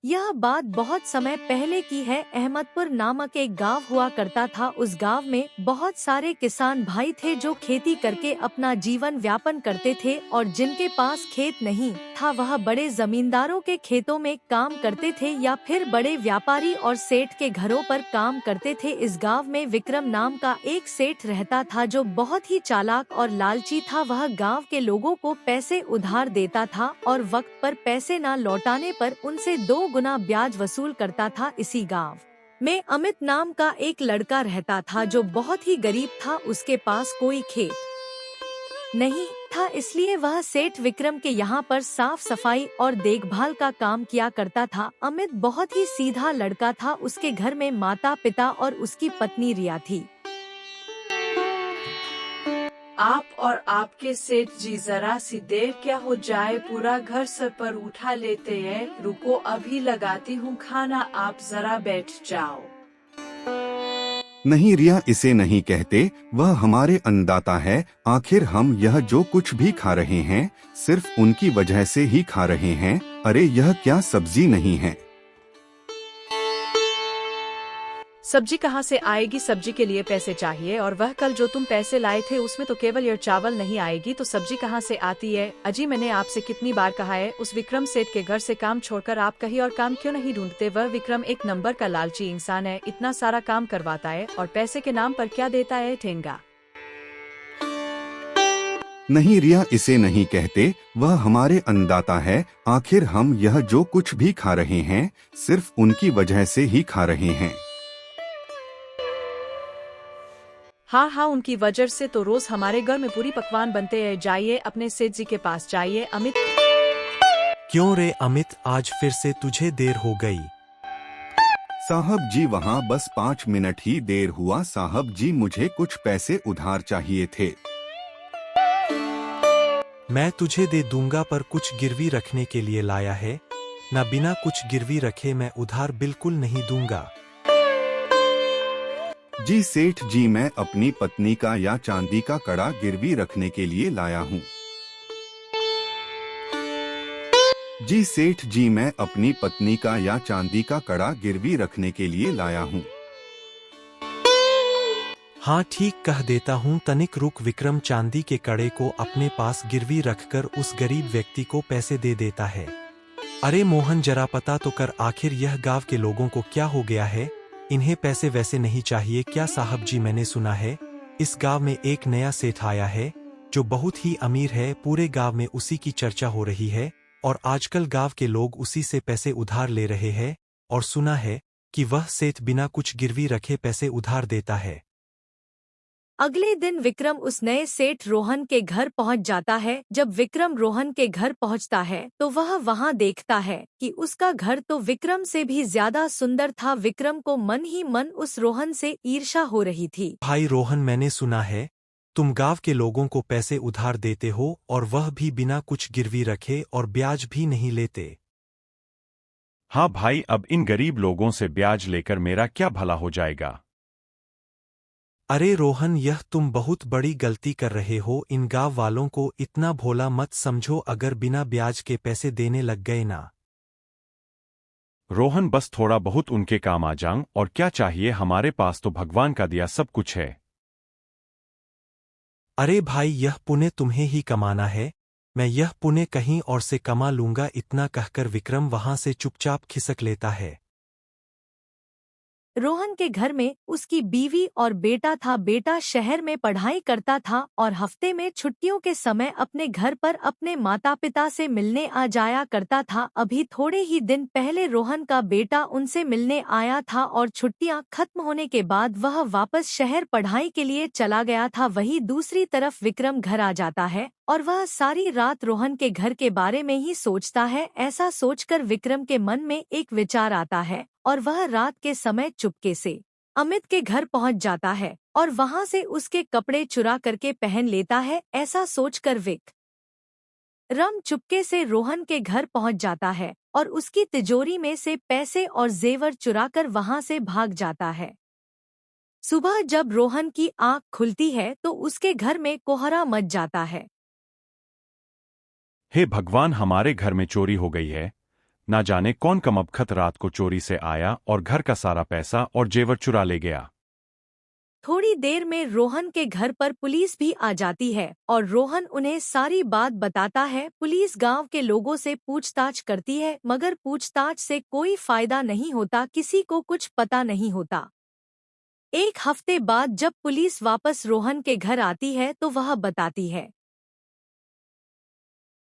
यह बात बहुत समय पहले की है। अहमदपुर नामक एक गांव हुआ करता था। उस गांव में बहुत सारे किसान भाई थे जो खेती करके अपना जीवन व्यापन करते थे, और जिनके पास खेत नहीं था वह बड़े जमींदारों के खेतों में काम करते थे या फिर बड़े व्यापारी और सेठ के घरों पर काम करते थे। इस गाँव में विक्रम नाम का एक सेठ रहता था जो बहुत ही चालाक और लालची था। वह गाँव के लोगों को पैसे उधार देता था और वक्त पर पैसे न लौटाने पर उनसे 2 गुना ब्याज वसूल करता था। इसी गांव में अमित नाम का एक लड़का रहता था जो बहुत ही गरीब था। उसके पास कोई खेत नहीं था, इसलिए वह सेठ विक्रम के यहाँ पर साफ सफाई और देखभाल का काम किया करता था। अमित बहुत ही सीधा लड़का था। उसके घर में माता पिता और उसकी पत्नी रिया थी। आप और आपके सेठ जी जरा सी देर क्या हो जाए, पूरा घर सर पर उठा लेते हैं। रुको अभी लगाती हूँ खाना, आप जरा बैठ जाओ। नहीं रिया, इसे नहीं कहते, वह हमारे अन्नदाता है। आखिर हम यह जो कुछ भी खा रहे हैं सिर्फ उनकी वजह से ही खा रहे हैं। अरे यह क्या सब्जी नहीं है? सब्जी कहाँ से आएगी? सब्जी के लिए पैसे चाहिए, और वह कल जो तुम पैसे लाए थे उसमें तो केवल ये चावल नहीं आएगी, तो सब्जी कहाँ से आती है? अजी मैंने आपसे कितनी बार कहा है उस विक्रम सेठ के घर से काम छोड़कर आप कहीं और काम क्यों नहीं ढूंढते? वह विक्रम एक नंबर का लालची इंसान है, इतना सारा काम करवाता है और पैसे के नाम पर क्या देता है? ठेंगा। नहीं रिया, इसे नहीं कहते, वह हमारे अन्नदाता है। आखिर हम यह जो कुछ भी खा रहे हैं सिर्फ उनकी वजह से ही खा रहे हैं। हाँ, उनकी वजह से तो रोज हमारे घर में पूरी पकवान बनते हैं। जाइए अपने सेठ जी के पास जाइए। अमित। क्यों रे अमित, आज फिर से तुझे देर हो गई? साहब जी वहाँ बस 5 मिनट ही देर हुआ। साहब जी मुझे कुछ पैसे उधार चाहिए थे। मैं तुझे दे दूंगा, पर कुछ गिरवी रखने के लिए लाया है ना। बिना कुछ गिरवी रखे मैं उधार बिल्कुल नहीं दूंगा। जी सेठ जी, मैं अपनी पत्नी का या चांदी का कड़ा गिरवी रखने के लिए लाया हूँ। जी सेठ जी, मैं अपनी पत्नी का या चांदी का कड़ा गिरवी रखने के लिए लाया हूँ। हाँ ठीक कह देता हूँ, तनिक रुक। विक्रम चांदी के कड़े को अपने पास गिरवी रखकर उस गरीब व्यक्ति को पैसे दे देता है। अरे मोहन, जरा पता तो कर, आखिर यह गांव के लोगों को क्या हो गया है? इन्हें पैसे वैसे नहीं चाहिए क्या? साहब जी मैंने सुना है इस गांव में एक नया सेठ आया है जो बहुत ही अमीर है। पूरे गांव में उसी की चर्चा हो रही है और आजकल गांव के लोग उसी से पैसे उधार ले रहे हैं। और सुना है कि वह सेठ बिना कुछ गिरवी रखे पैसे उधार देता है। अगले दिन विक्रम उस नए सेठ रोहन के घर पहुंच जाता है। जब विक्रम रोहन के घर पहुंचता है तो वह वहां देखता है कि उसका घर तो विक्रम से भी ज्यादा सुंदर था। विक्रम को मन ही मन उस रोहन से ईर्ष्या हो रही थी। भाई रोहन, मैंने सुना है तुम गांव के लोगों को पैसे उधार देते हो, और वह भी बिना कुछ गिरवी रखे, और ब्याज भी नहीं लेते। हाँ भाई, अब इन गरीब लोगों से ब्याज लेकर मेरा क्या भला हो जाएगा? अरे रोहन, यह तुम बहुत बड़ी गलती कर रहे हो। इन गांव वालों को इतना भोला मत समझो। अगर बिना ब्याज के पैसे देने लग गए ना। रोहन, बस थोड़ा बहुत उनके काम आ जाऊं, और क्या चाहिए? हमारे पास तो भगवान का दिया सब कुछ है। अरे भाई, यह पुण्य तुम्हें ही कमाना है, मैं यह पुण्य कहीं और से कमा लूंगा। इतना कहकर विक्रम वहां से चुपचाप खिसक लेता है। रोहन के घर में उसकी बीवी और बेटा था। बेटा शहर में पढ़ाई करता था और हफ्ते में छुट्टियों के समय अपने घर पर अपने माता पिता से मिलने आ जाया करता था। अभी थोड़े ही दिन पहले रोहन का बेटा उनसे मिलने आया था और छुट्टियां खत्म होने के बाद वह वापस शहर पढ़ाई के लिए चला गया था। वहीं दूसरी तरफ विक्रम घर आ जाता है और वह सारी रात रोहन के घर के बारे में ही सोचता है। ऐसा सोचकर विक्रम के मन में एक विचार आता है और वह रात के समय चुपके से अमित के घर पहुंच जाता है और वहां से उसके कपड़े चुरा करके पहन लेता है। ऐसा सोचकर विक्रम चुपके से रोहन के घर पहुंच जाता है और उसकी तिजोरी में से पैसे और जेवर चुराकर वहां से भाग जाता है। सुबह जब रोहन की आंख खुलती है तो उसके घर में कोहरा मच जाता है। हे भगवान, हमारे घर में चोरी हो गई है। ना जाने कौन कमबख्त रात को चोरी से आया और घर का सारा पैसा और जेवर चुरा ले गया। थोड़ी देर में रोहन के घर पर पुलिस भी आ जाती है और रोहन उन्हें सारी बात बताता है। पुलिस गांव के लोगों से पूछताछ करती है, मगर पूछताछ से कोई फायदा नहीं होता, किसी को कुछ पता नहीं होता। एक हफ्ते बाद जब पुलिस वापस रोहन के घर आती है तो वह बताती है